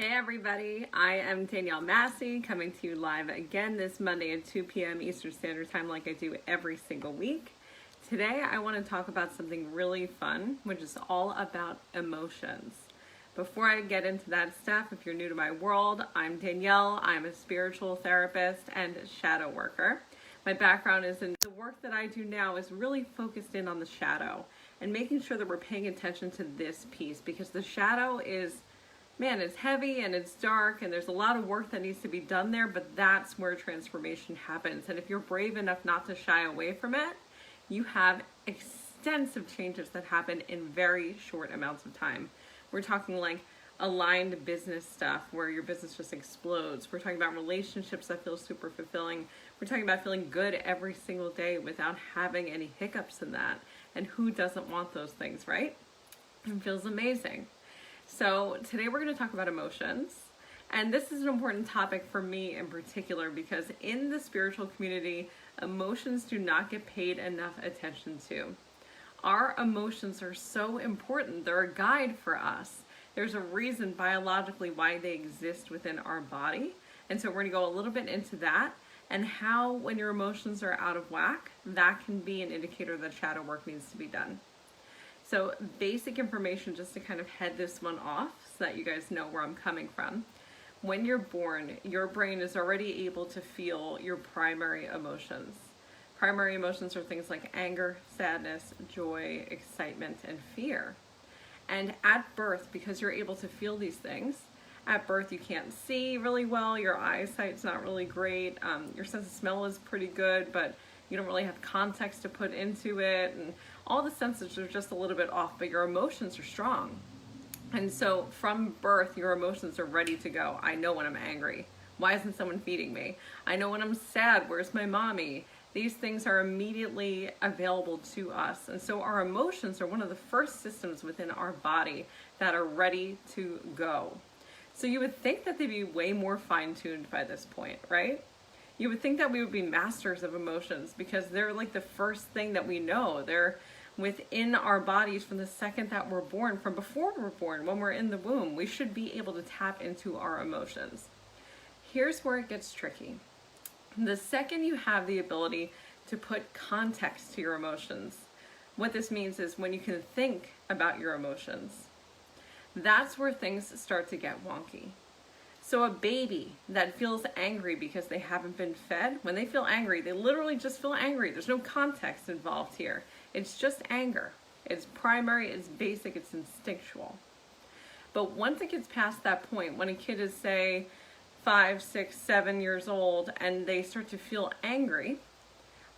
Hey everybody, I am Danielle Massi coming to you live again this Monday at 2 p.m. Eastern Standard Time like I do every single week. Today I want to talk about something really fun, which is all about emotions. Before I get into that stuff, if you're new to my world, I'm Danielle. I'm a spiritual therapist and shadow worker. My background is in the work that I do now is really focused in on the shadow and making sure that we're paying attention to this piece, because the shadow is, man, it's heavy and it's dark and there's a lot of work that needs to be done there, but that's where transformation happens. And if you're brave enough not to shy away from it, you have extensive changes that happen in very short amounts of time. We're talking like aligned business stuff where your business just explodes. We're talking about relationships that feel super fulfilling. We're talking about feeling good every single day without having any hiccups in that. And who doesn't want those things, right? It feels amazing. So today we're going to talk about emotions, and this is an important topic for me in particular because in the spiritual community, emotions do not get paid enough attention to. Our emotions are so important. They're a guide for us. There's a reason biologically why they exist within our body, and so we're going to go a little bit into that and how when your emotions are out of whack, that can be an indicator that shadow work needs to be done. So basic information just to kind of head this one off so that you guys know where I'm coming from. When you're born, your brain is already able to feel your primary emotions. Primary emotions are things like anger, sadness, joy, excitement, and fear. And at birth, because you're able to feel these things, at birth you can't see really well, your eyesight's not really great, your sense of smell is pretty good, but you don't really have context to put into it, and all the senses are just a little bit off, but your emotions are strong. And so from birth, your emotions are ready to go. I know when I'm angry. Why isn't someone feeding me? I know when I'm sad. Where's my mommy? These things are immediately available to us. And so our emotions are one of the first systems within our body that are ready to go. So you would think that they'd be way more fine-tuned by this point, right? You would think that we would be masters of emotions because they're like the first thing that we know. They're within our bodies from the second that we're born, from before we're born, when we're in the womb. We should be able to tap into our emotions. Here's where it gets tricky. The second you have the ability to put context to your emotions, what this means is when you can think about your emotions, that's where things start to get wonky. So a baby that feels angry because they haven't been fed, when they feel angry, they literally just feel angry. There's no context involved here. It's just anger. It's primary, it's basic, it's instinctual. But once it gets past that point, when a kid is, say, 5, 6, 7 years old and they start to feel angry,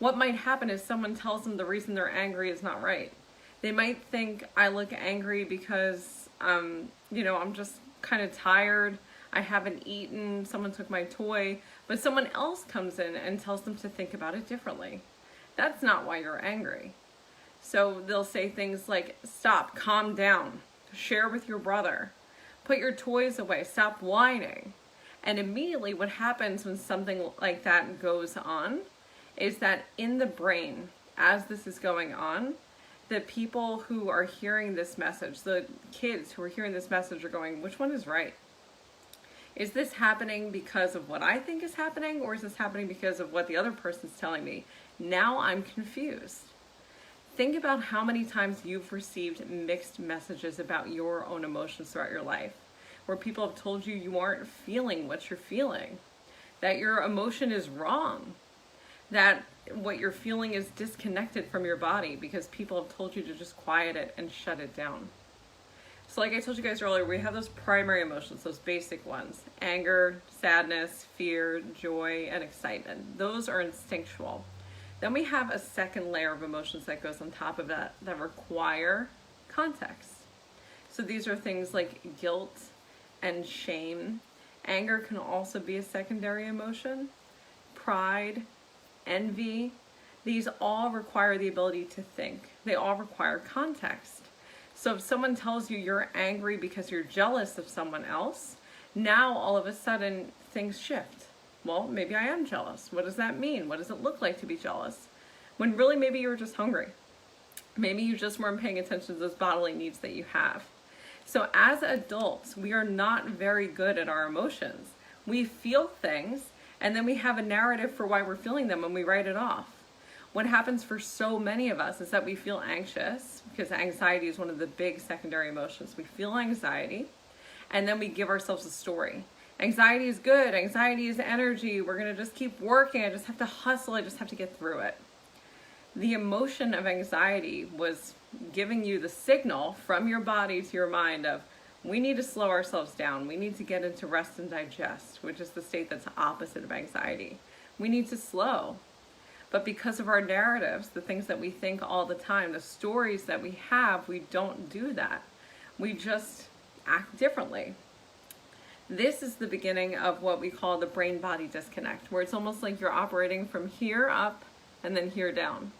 what might happen is someone tells them the reason they're angry is not right. They might think, I look angry because, I'm just kind of tired. I haven't eaten, someone took my toy, but someone else comes in and tells them to think about it differently. That's not why you're angry. So they'll say things like, stop, calm down, share with your brother, put your toys away, stop whining. And immediately what happens when something like that goes on is that in the brain, as this is going on, the people who are hearing this message, the kids who are hearing this message are going, which one is right? Is this happening because of what I think is happening, or is this happening because of what the other person's telling me? Now I'm confused. Think about how many times you've received mixed messages about your own emotions throughout your life, where people have told you you aren't feeling what you're feeling, that your emotion is wrong, that what you're feeling is disconnected from your body because people have told you to just quiet it and shut it down. So like I told you guys earlier, we have those primary emotions, those basic ones: anger, sadness, fear, joy, and excitement. Those are instinctual. Then we have a second layer of emotions that goes on top of that require context. So these are things like guilt and shame. Anger can also be a secondary emotion. Pride, envy, these all require the ability to think. They all require context. So if someone tells you you're angry because you're jealous of someone else, now all of a sudden things shift. Well, maybe I am jealous. What does that mean? What does it look like to be jealous? When really maybe you were just hungry. Maybe you just weren't paying attention to those bodily needs that you have. So as adults, we are not very good at our emotions. We feel things, and then we have a narrative for why we're feeling them, and we write it off. What happens for so many of us is that we feel anxious, because anxiety is one of the big secondary emotions. We feel anxiety, and then we give ourselves a story. Anxiety is good. Anxiety is energy. We're going to just keep working. I just have to hustle. I just have to get through it. The emotion of anxiety was giving you the signal from your body to your mind of, we need to slow ourselves down. We need to get into rest and digest, which is the state that's opposite of anxiety. We need to slow. But because of our narratives, the things that we think all the time, the stories that we have, we don't do that. We just act differently. This is the beginning of what we call the brain-body disconnect, where it's almost like you're operating from here up and then here down.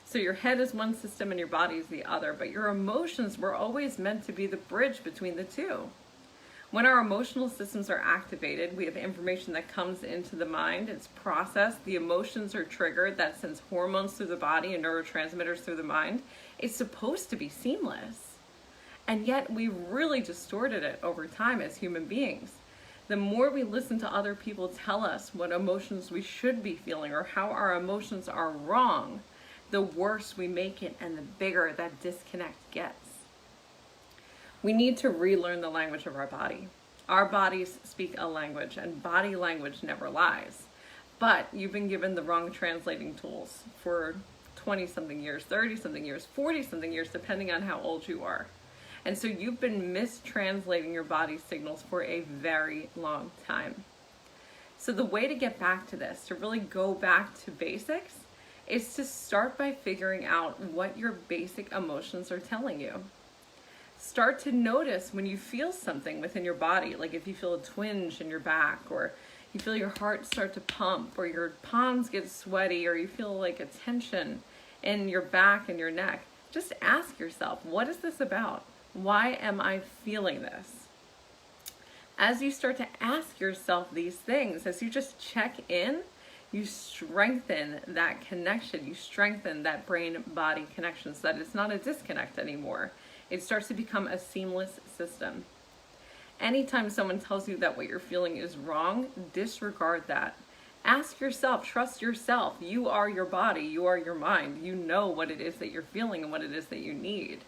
So your head is one system and your body is the other, but your emotions were always meant to be the bridge between the two. When our emotional systems are activated, we have information that comes into the mind, it's processed, the emotions are triggered, that sends hormones through the body and neurotransmitters through the mind. It's supposed to be seamless. And yet we really distorted it over time as human beings. The more we listen to other people tell us what emotions we should be feeling or how our emotions are wrong, the worse we make it and the bigger that disconnect gets. We need to relearn the language of our body. Our bodies speak a language, and body language never lies. But you've been given the wrong translating tools for 20-something years, 30-something years, 40-something years, depending on how old you are. And so you've been mistranslating your body signals for a very long time. So the way to get back to this, to really go back to basics, is to start by figuring out what your basic emotions are telling you. Start to notice when you feel something within your body, like if you feel a twinge in your back, or you feel your heart start to pump, or your palms get sweaty, or you feel like a tension in your back and your neck. Just ask yourself, what is this about? Why am I feeling this? As you start to ask yourself these things, as you just check in, you strengthen that connection. You strengthen that brain-body connection so that it's not a disconnect anymore. It starts to become a seamless system. Anytime someone tells you that what you're feeling is wrong, disregard that. Ask yourself, trust yourself. You are your body, you are your mind. You know what it is that you're feeling and what it is that you need.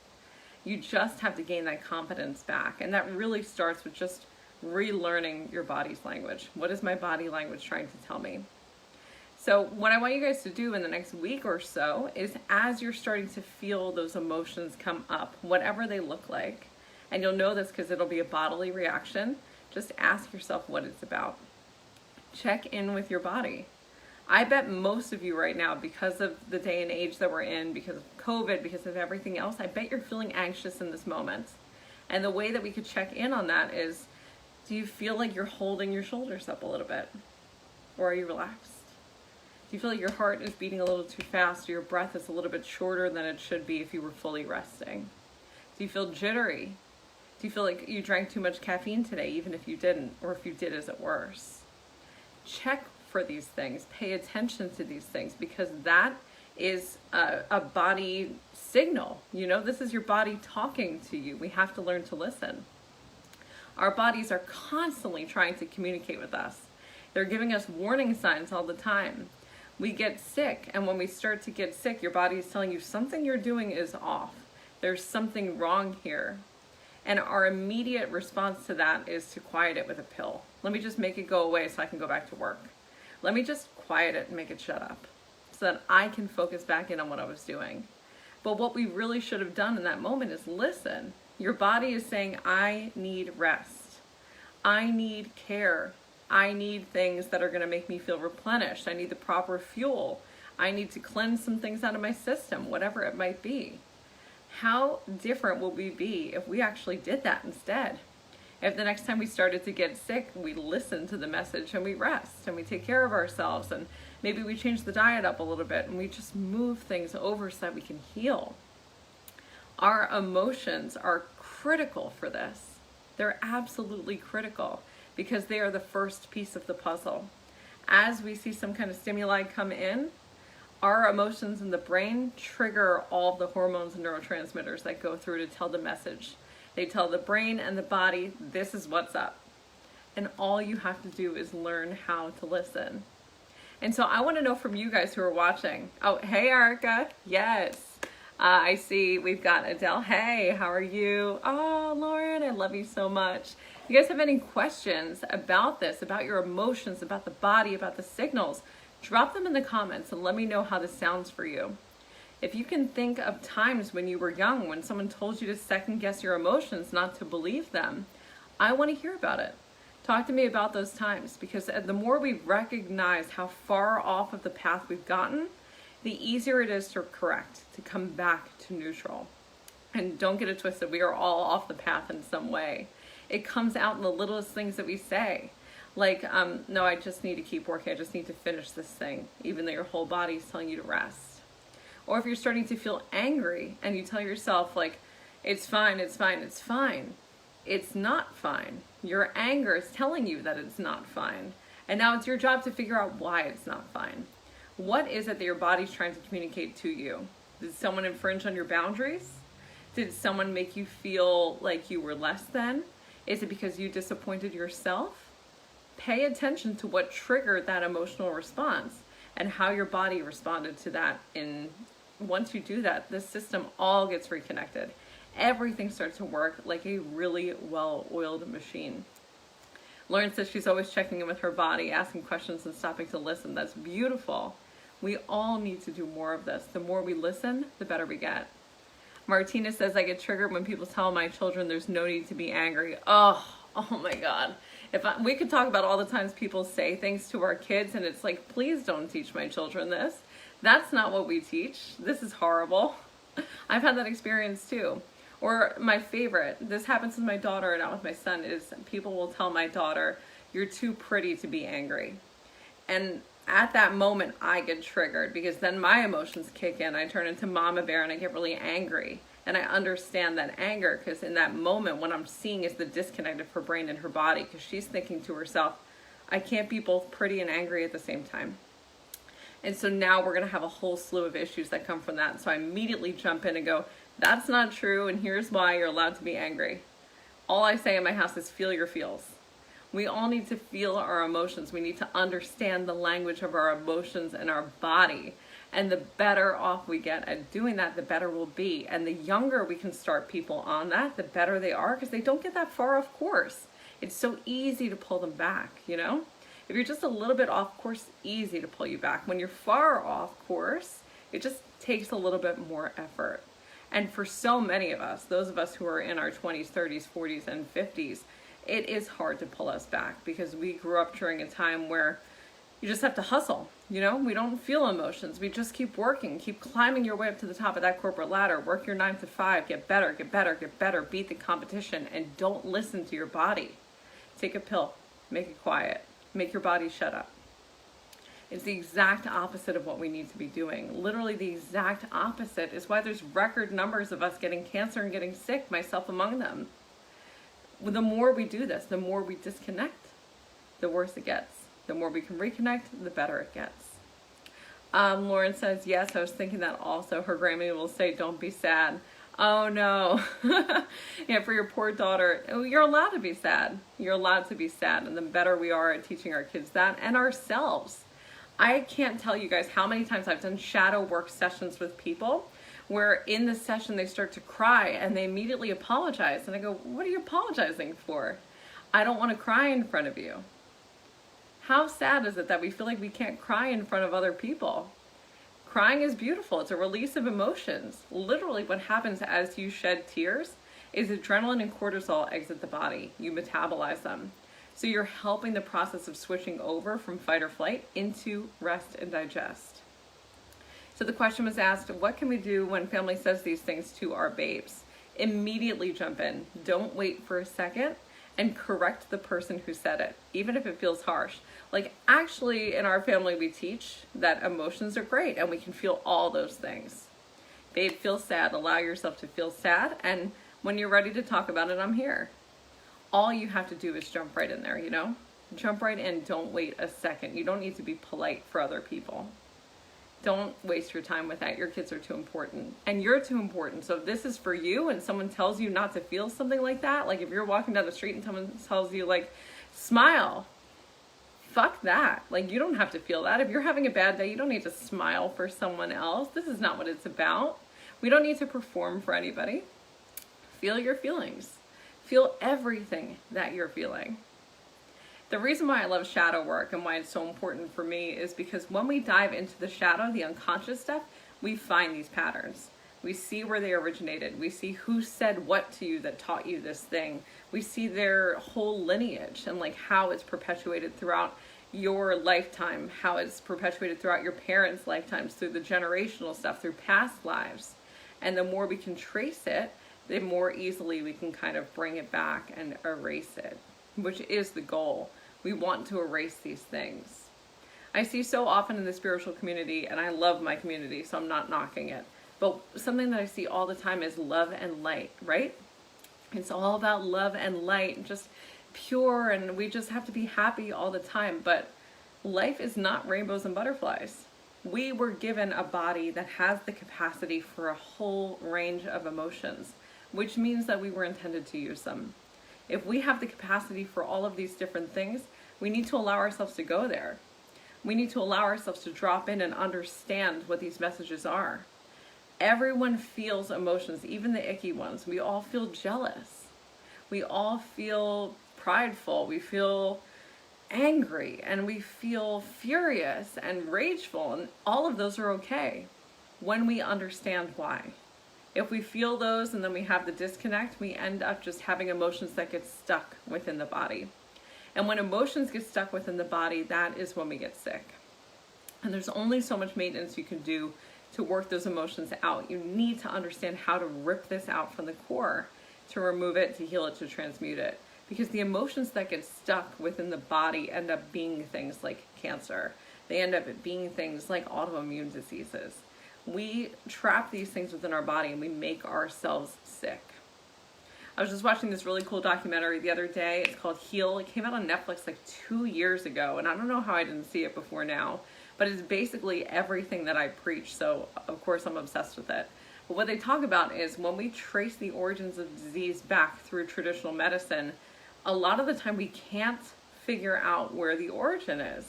You just have to gain that confidence back. And that really starts with just relearning your body's language. What is my body language trying to tell me? So what I want you guys to do in the next week or so is, as you're starting to feel those emotions come up, whatever they look like, and you'll know this because it'll be a bodily reaction, just ask yourself what it's about. Check in with your body. I bet most of you right now, because of the day and age that we're in, because of COVID, because of everything else, I bet you're feeling anxious in this moment. And the way that we could check in on that is, do you feel like you're holding your shoulders up a little bit? Or are you relaxed? Do you feel like your heart is beating a little too fast, or your breath is a little bit shorter than it should be if you were fully resting? Do you feel jittery? Do you feel like you drank too much caffeine today, even if you didn't, or if you did, is it worse? Check for these things. Pay attention to these things, because that is a body signal. You know, this is your body talking to you. We have to learn to listen. Our bodies are constantly trying to communicate with us. They're giving us warning signs all the time. We get sick, and when we start to get sick, your body is telling you something you're doing is off. There's something wrong here. And our immediate response to that is to quiet it with a pill. Let me just make it go away so I can go back to work. Let me just quiet it and make it shut up so that I can focus back in on what I was doing. But what we really should have done in that moment is listen. Your body is saying, I need rest. I need care. I need things that are going to make me feel replenished. I need the proper fuel. I need to cleanse some things out of my system, whatever it might be. How different will we be if we actually did that instead? If the next time we started to get sick, we listen to the message and we rest and we take care of ourselves, and maybe we change the diet up a little bit and we just move things over so that we can heal. Our emotions are critical for this. They're absolutely critical, because they are the first piece of the puzzle. As we see some kind of stimuli come in, our emotions in the brain trigger all the hormones and neurotransmitters that go through to tell the message. They tell the brain and the body, this is what's up. And all you have to do is learn how to listen. And so I want to know from you guys who are watching. Oh, hey, Erica. Yes. I see we've got Adele. Hey, how are you? Oh, Lauren, I love you so much. If you guys have any questions about this, about your emotions, about the body, about the signals, drop them in the comments and let me know how this sounds for you. If you can think of times when you were young, when someone told you to second guess your emotions, not to believe them, I want to hear about it. Talk to me about those times, because the more we recognize how far off of the path we've gotten, the easier it is to correct, to come back to neutral. And don't get it twisted, we are all off the path in some way. It comes out in the littlest things that we say. Like, no, I just need to keep working, I just need to finish this thing, even though your whole body is telling you to rest. Or if you're starting to feel angry and you tell yourself, like, it's fine, it's fine, it's fine. It's not fine. Your anger is telling you that it's not fine. And now it's your job to figure out why it's not fine. What is it that your body's trying to communicate to you? Did someone infringe on your boundaries? Did someone make you feel like you were less than? Is it because you disappointed yourself? Pay attention to what triggered that emotional response and how your body responded to that. And once you do that, this system all gets reconnected. Everything starts to work like a really well-oiled machine. Lauren says she's always checking in with her body, asking questions and stopping to listen. That's beautiful. We all need to do more of this. The more we listen, the better we get. Martina says, I get triggered when people tell my children there's no need to be angry. Oh my God. We could talk about all the times people say things to our kids and it's like, please don't teach my children this. That's not what we teach. This is horrible. I've had that experience too. Or my favorite, this happens with my daughter and not with my son, is people will tell my daughter, you're too pretty to be angry. And at that moment, I get triggered because then my emotions kick in. I turn into mama bear and I get really angry. And I understand that anger because in that moment, what I'm seeing is the disconnect of her brain and her body because she's thinking to herself, I can't be both pretty and angry at the same time. And so now we're going to have a whole slew of issues that come from that. So I immediately jump in and go, that's not true, and here's why you're allowed to be angry. All I say in my house is feel your feels. We all need to feel our emotions. We need to understand the language of our emotions and our body. And the better off we get at doing that, the better we'll be. And the younger we can start people on that, the better they are, because they don't get that far off course. It's so easy to pull them back, you know? If you're just a little bit off course, easy to pull you back. When you're far off course, it just takes a little bit more effort. And for so many of us, those of us who are in our 20s, 30s, 40s, and 50s, it is hard to pull us back because we grew up during a time where you just have to hustle, you know? We don't feel emotions. We just keep working, keep climbing your way up to the top of that corporate ladder, work your 9 to 5, get better, get better, get better, beat the competition, and don't listen to your body. Take a pill, make it quiet, make your body shut up. It's the exact opposite of what we need to be doing. Literally the exact opposite is why there's record numbers of us getting cancer and getting sick, myself among them. The more we do this, the more we disconnect, the worse it gets. The more we can reconnect, the better it gets. Lauren says, yes, I was thinking that also. Her Grammy will say, don't be sad. Oh no. Yeah, for your poor daughter, you're allowed to be sad. You're allowed to be sad. And the better we are at teaching our kids that and ourselves. I can't tell you guys how many times I've done shadow work sessions with people where in the session they start to cry and they immediately apologize. And I go, what are you apologizing for? I don't want to cry in front of you. How sad is it that we feel like we can't cry in front of other people? Crying is beautiful. It's a release of emotions. Literally what happens as you shed tears is adrenaline and cortisol exit the body. You metabolize them. So you're helping the process of switching over from fight or flight into rest and digest. So the question was asked, what can we do when family says these things to our babes? Immediately jump in. Don't wait for a second and correct the person who said it, even if it feels harsh. Like actually in our family we teach that emotions are great and we can feel all those things. Babe, feel sad. Allow yourself to feel sad. And when you're ready to talk about it, I'm here. All you have to do is jump right in there, you know? Jump right in. Don't wait a second. You don't need to be polite for other people. Don't waste your time with that. Your kids are too important and you're too important. So if this is for you and someone tells you not to feel something like that, like if you're walking down the street and someone tells you like, smile, fuck that. Like you don't have to feel that. If you're having a bad day, you don't need to smile for someone else. This is not what it's about. We don't need to perform for anybody. Feel your feelings. Feel everything that you're feeling. The reason why I love shadow work and why it's so important for me is because when we dive into the shadow, the unconscious stuff, we find these patterns. We see where they originated. We see who said what to you that taught you this thing. We see their whole lineage and like how it's perpetuated throughout your lifetime, how it's perpetuated throughout your parents' lifetimes, through the generational stuff, through past lives. And the more we can trace it, the more easily we can kind of bring it back and erase it, which is the goal. We want to erase these things. I see so often in the spiritual community, and I love my community, so I'm not knocking it, but something that I see all the time is love and light, right? It's all about love and light, just pure, and we just have to be happy all the time. But life is not rainbows and butterflies. We were given a body that has the capacity for a whole range of emotions, which means that we were intended to use them. If we have the capacity for all of these different things, we need to allow ourselves to go there. We need to allow ourselves to drop in and understand what these messages are. Everyone feels emotions, even the icky ones. We all feel jealous. We all feel prideful. We feel angry, and we feel furious and rageful, and all of those are okay when we understand why. If we feel those and then we have the disconnect, we end up just having emotions that get stuck within the body. And when emotions get stuck within the body, that is when we get sick. And there's only so much maintenance you can do to work those emotions out. You need to understand how to rip this out from the core, to remove it, to heal it, to transmute it. Because the emotions that get stuck within the body end up being things like cancer. They end up being things like autoimmune diseases. We trap these things within our body and we make ourselves sick. I was just watching this really cool documentary the other day. It's called Heal. It came out on Netflix like 2 years ago, and I don't know how I didn't see it before now, but it's basically everything that I preach, so of course I'm obsessed with it. But what they talk about is when we trace the origins of disease back through traditional medicine, a lot of the time we can't figure out where the origin is.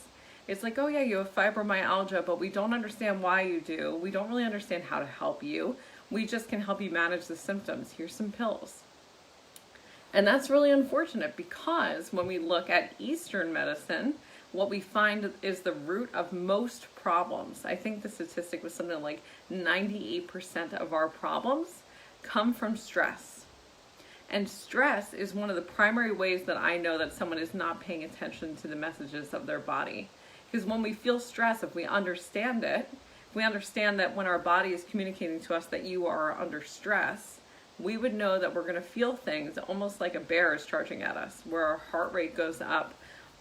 It's like, oh yeah, you have fibromyalgia, but we don't understand why you do. We don't really understand how to help you. We just can help you manage the symptoms. Here's some pills. And that's really unfortunate, because when we look at Eastern medicine, what we find is the root of most problems. I think the statistic was something like 98% of our problems come from stress. And stress is one of the primary ways that I know that someone is not paying attention to the messages of their body. Because when we feel stress, if we understand it, we understand that when our body is communicating to us that you are under stress, we would know that we're going to feel things almost like a bear is charging at us, where our heart rate goes up,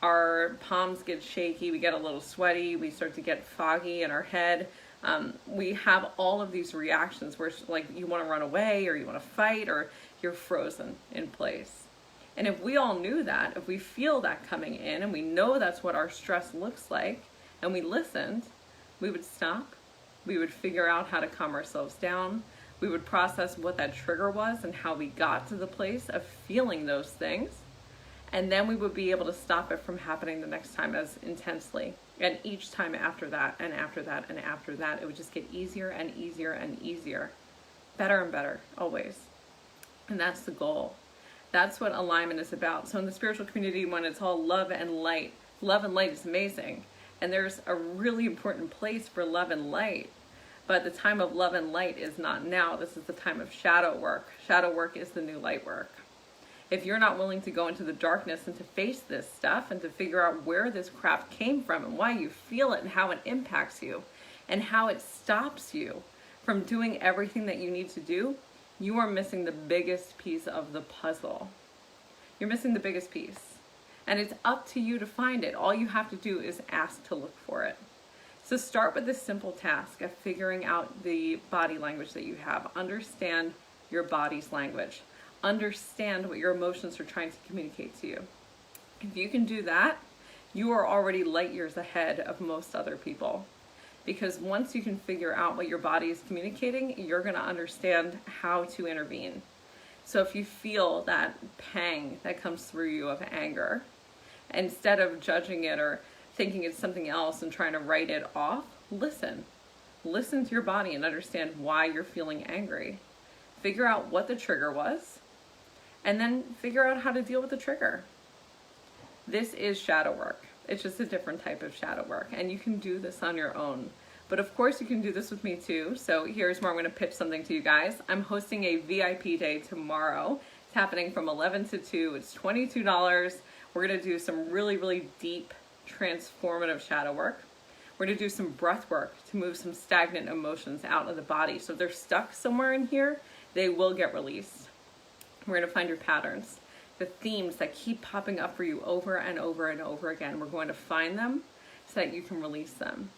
our palms get shaky, we get a little sweaty, we start to get foggy in our head. We have all of these reactions where it's like you want to run away, or you want to fight, or you're frozen in place. And if we all knew that, if we feel that coming in and we know that's what our stress looks like, and we listened, we would stop, we would figure out how to calm ourselves down, we would process what that trigger was and how we got to the place of feeling those things, and then we would be able to stop it from happening the next time as intensely. And each time after that, and after that, and after that, it would just get easier and easier and easier. Better and better, always. And that's the goal. That's what alignment is about. So in the spiritual community, when it's all love and light is amazing. And there's a really important place for love and light. But the time of love and light is not now. This is the time of shadow work. Shadow work is the new light work. If you're not willing to go into the darkness and to face this stuff and to figure out where this crap came from and why you feel it and how it impacts you and how it stops you from doing everything that you need to do, you are missing the biggest piece of the puzzle. You're missing the biggest piece. And it's up to you to find it. All you have to do is ask to look for it. So start with this simple task of figuring out the body language that you have. Understand your body's language. Understand what your emotions are trying to communicate to you. If you can do that, you are already light years ahead of most other people. Because once you can figure out what your body is communicating, you're going to understand how to intervene. So if you feel that pang that comes through you of anger, instead of judging it or thinking it's something else and trying to write it off, listen. Listen to your body and understand why you're feeling angry. Figure out what the trigger was, and then figure out how to deal with the trigger. This is shadow work. It's just a different type of shadow work, and you can do this on your own. But of course you can do this with me too. So here's where I'm going to pitch something to you guys. I'm hosting a VIP day tomorrow. It's happening from 11 to 2. It's $22. We're going to do some really, really deep, transformative shadow work. We're going to do some breath work to move some stagnant emotions out of the body. So if they're stuck somewhere in here, they will get released. We're going to find your patterns, the themes that keep popping up for you over and over and over again. We're going to find them so that you can release them.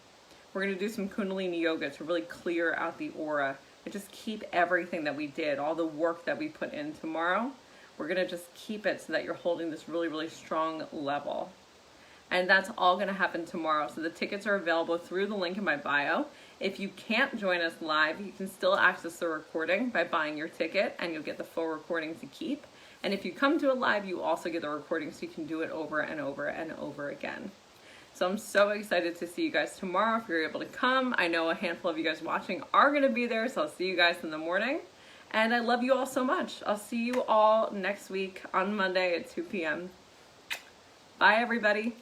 We're going to do some Kundalini yoga to really clear out the aura and just keep everything that we did, all the work that we put in tomorrow. We're going to just keep it so that you're holding this really, really strong level. And that's all going to happen tomorrow. So the tickets are available through the link in my bio. If you can't join us live, you can still access the recording by buying your ticket, and you'll get the full recording to keep. And if you come to it live, you also get the recording so you can do it over and over and over again. So I'm so excited to see you guys tomorrow if you're able to come. I know a handful of you guys watching are going to be there, so I'll see you guys in the morning. And I love you all so much. I'll see you all next week on Monday at 2 p.m. Bye, everybody.